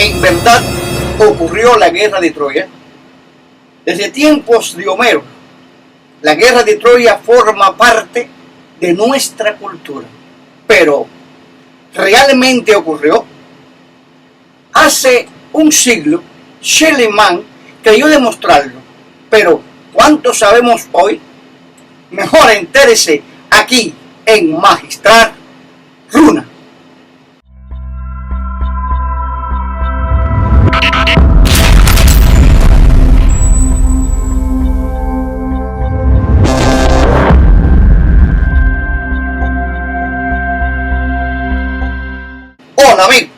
en verdad ocurrió la guerra de Troya. Desde tiempos de Homero, la guerra de Troya forma parte de nuestra cultura. Pero, ¿realmente ocurrió? Hace un siglo, Schliemann creyó demostrarlo. Pero, ¿cuánto sabemos hoy? Mejor entérese aquí en Magistral Runa. Hola amigo,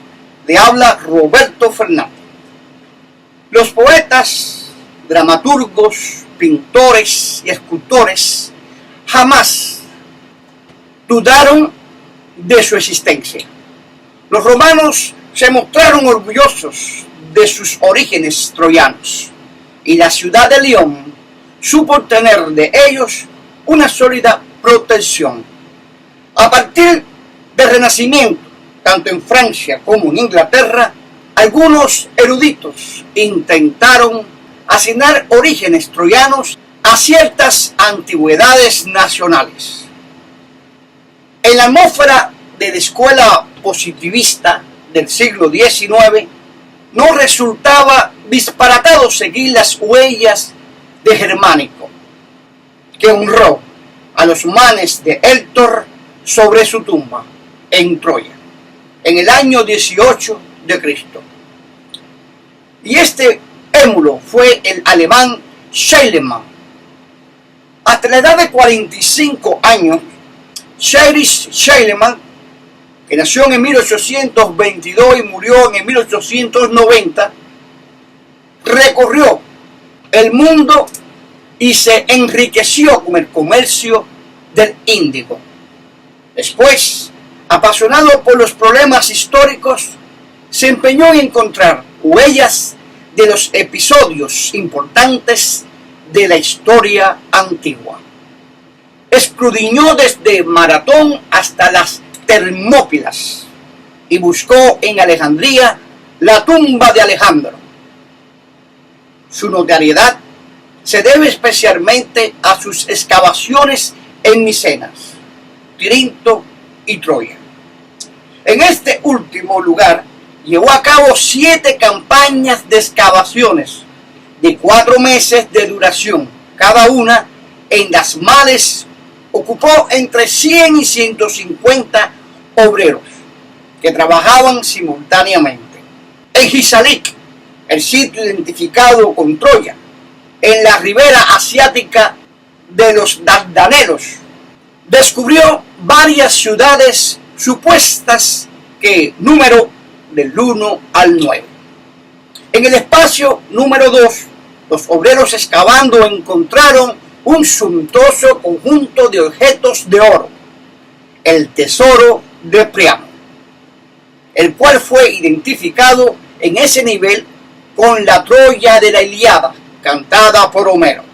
le habla Roberto Fernández. Los poetas, dramaturgos, pintores y escultores jamás dudaron de su existencia. Los romanos se mostraron orgullosos de sus orígenes troyanos y la ciudad de León supo obtener de ellos una sólida protección. A partir del Renacimiento, tanto en Francia como en Inglaterra, algunos eruditos intentaron asignar orígenes troyanos a ciertas antigüedades nacionales. En la atmósfera de la escuela positivista del siglo XIX, no resultaba disparatado seguir las huellas de Germánico, que honró a los manes de Héctor sobre su tumba en Troya, en el año 18 de Cristo. Y este émulo fue el alemán Schliemann. Hasta la edad de 45 años, Schliemann, que nació en 1822 y murió en 1890, recorrió el mundo y se enriqueció con el comercio del índigo. Después, apasionado por los problemas históricos, se empeñó en encontrar huellas de los episodios importantes de la historia antigua. Escudriñó desde Maratón hasta las Termópilas y buscó en Alejandría la tumba de Alejandro. Su notoriedad se debe especialmente a sus excavaciones en Micenas, Tirinto y Troya. En este último lugar llevó a cabo 7 campañas de excavaciones de 4 meses de duración, cada una en las cuales ocupó entre 100 y 150 obreros que trabajaban simultáneamente. En Gisalik, el sitio identificado con Troya, en la ribera asiática de los Dardanelos, descubrió varias ciudades supuestas que número del 1 al 9. En el espacio número 2, los obreros excavando encontraron un suntuoso conjunto de objetos de oro, el tesoro de Priamo, el cual fue identificado en ese nivel con la Troya de la Ilíada, cantada por Homero.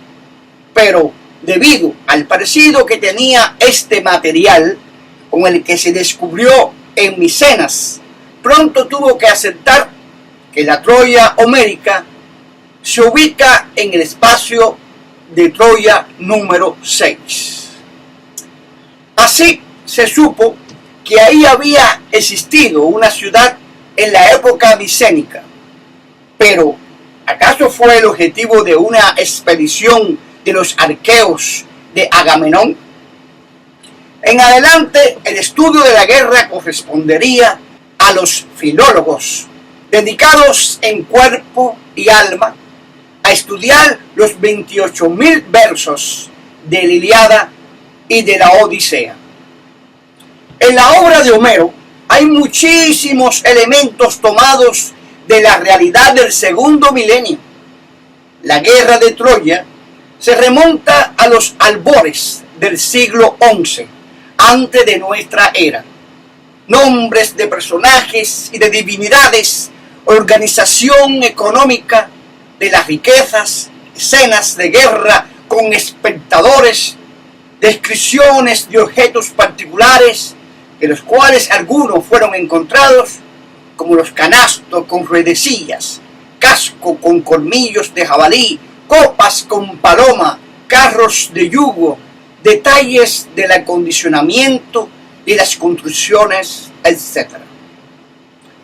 Pero debido al parecido que tenía este material con el que se descubrió en Micenas, pronto tuvo que aceptar que la Troya homérica se ubica en el espacio de Troya número 6. Así se supo que ahí había existido una ciudad en la época micénica. Pero, ¿acaso fue el objetivo de una expedición de los arqueos de Agamenón? En adelante, el estudio de la guerra correspondería a los filólogos, dedicados en cuerpo y alma a estudiar los 28.000 versos de la Ilíada y de la Odisea. En la obra de Homero hay muchísimos elementos tomados de la realidad del segundo milenio. La guerra de Troya se remonta a los albores del siglo XI, antes de nuestra era. Nombres de personajes y de divinidades, organización económica de las riquezas, escenas de guerra con espectadores, descripciones de objetos particulares, de los cuales algunos fueron encontrados, como los canastos con redecillas, casco con colmillos de jabalí, copas con paloma, carros de yugo, detalles del acondicionamiento y las construcciones, etc.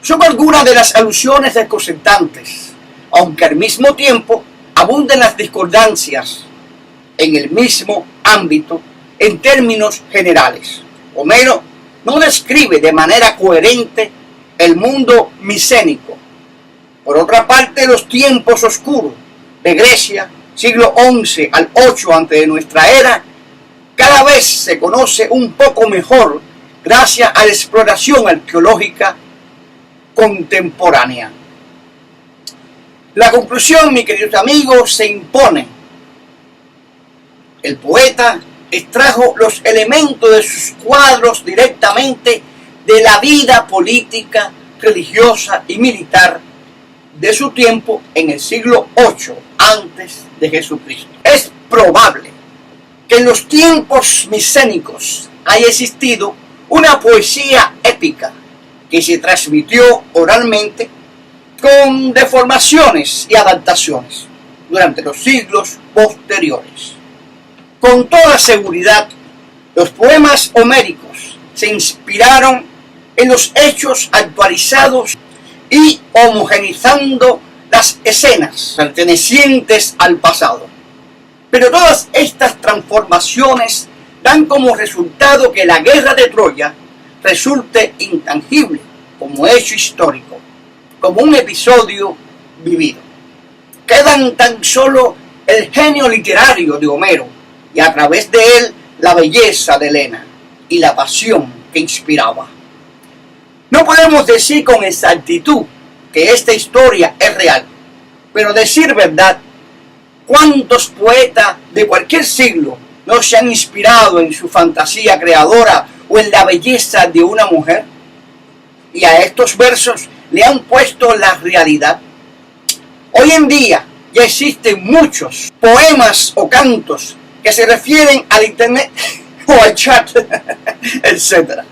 Son algunas de las alusiones desconcertantes, aunque al mismo tiempo abundan las discordancias en el mismo ámbito en términos generales. Homero no describe de manera coherente el mundo micénico. Por otra parte, los tiempos oscuros de Grecia, siglo XI al 8 antes de nuestra era, cada vez se conoce un poco mejor gracias a la exploración arqueológica contemporánea. La conclusión, mis queridos amigos, se impone. El poeta extrajo los elementos de sus cuadros directamente de la vida política, religiosa y militar de su tiempo en el siglo VIII antes de Jesucristo. Es probable que en los tiempos micénicos haya existido una poesía épica que se transmitió oralmente con deformaciones y adaptaciones durante los siglos posteriores. Con toda seguridad, los poemas homéricos se inspiraron en los hechos actualizados y homogeneizando las escenas pertenecientes al pasado. Pero todas estas transformaciones dan como resultado que la guerra de Troya resulte intangible como hecho histórico, como un episodio vivido. Quedan tan solo el genio literario de Homero y a través de él la belleza de Helena y la pasión que inspiraba. No podemos decir con exactitud que esta historia es real, pero decir verdad, ¿cuántos poetas de cualquier siglo no se han inspirado en su fantasía creadora o en la belleza de una mujer? Y a estos versos le han puesto la realidad. Hoy en día ya existen muchos poemas o cantos que se refieren al internet o al chat, etc.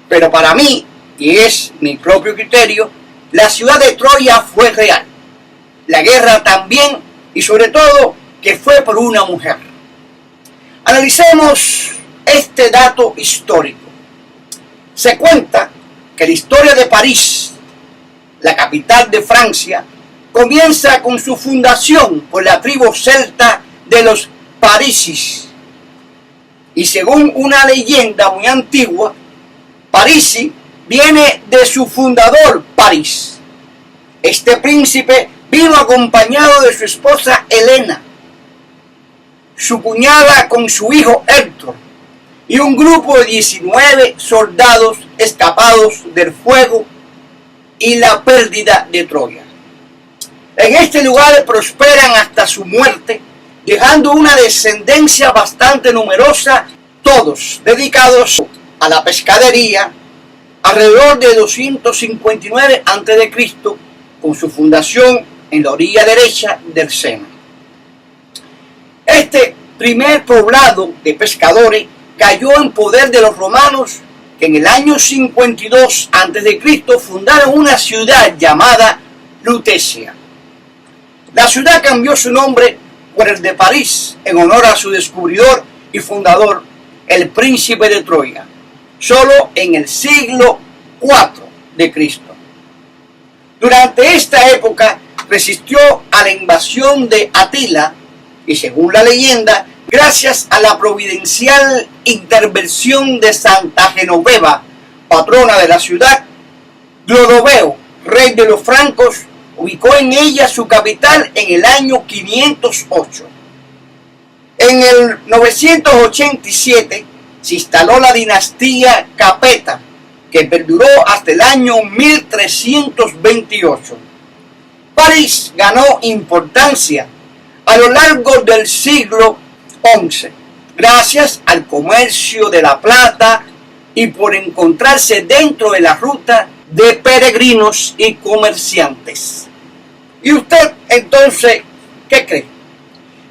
Pero para mí, y es mi propio criterio, la ciudad de Troya fue real. La guerra también, y sobre todo que fue por una mujer. Analicemos este dato histórico. Se cuenta que la historia de París, la capital de Francia, comienza con su fundación por la tribu celta de los Parisis. Y según una leyenda muy antigua, Parisi viene de su fundador París. Este príncipe vino acompañado de su esposa Helena, su cuñada con su hijo Héctor, y un grupo de 19 soldados escapados del fuego y la pérdida de Troya. En este lugar prosperan hasta su muerte, dejando una descendencia bastante numerosa, todos dedicados a la pescadería, alrededor de 259 a.C., con su fundación en la orilla derecha del Sena. Este primer poblado de pescadores cayó en poder de los romanos, que en el año 52 a.C. fundaron una ciudad llamada Lutecia. La ciudad cambió su nombre por el de París, en honor a su descubridor y fundador, el príncipe de Troya, solo en el siglo IV de Cristo. Durante esta época resistió a la invasión de Atila y, según la leyenda, gracias a la providencial intervención de Santa Genoveva, patrona de la ciudad, Clodoveo, rey de los francos, ubicó en ella su capital en el año 508. En el 987 se instaló la dinastía Capeta, que perduró hasta el año 1328. París ganó importancia a lo largo del siglo XI, gracias al comercio de la plata y por encontrarse dentro de la ruta de peregrinos y comerciantes. ¿Y usted entonces qué cree?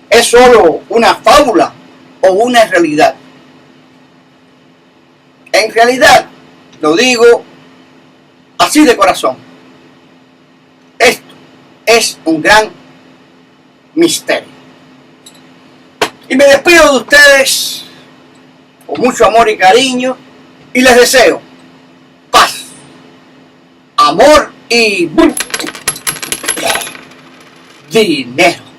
¿Es solo una fábula o una realidad? En realidad, lo digo Así de corazón. Esto es un gran misterio. Y me despido de ustedes con mucho amor y cariño y les deseo paz, amor y dinero.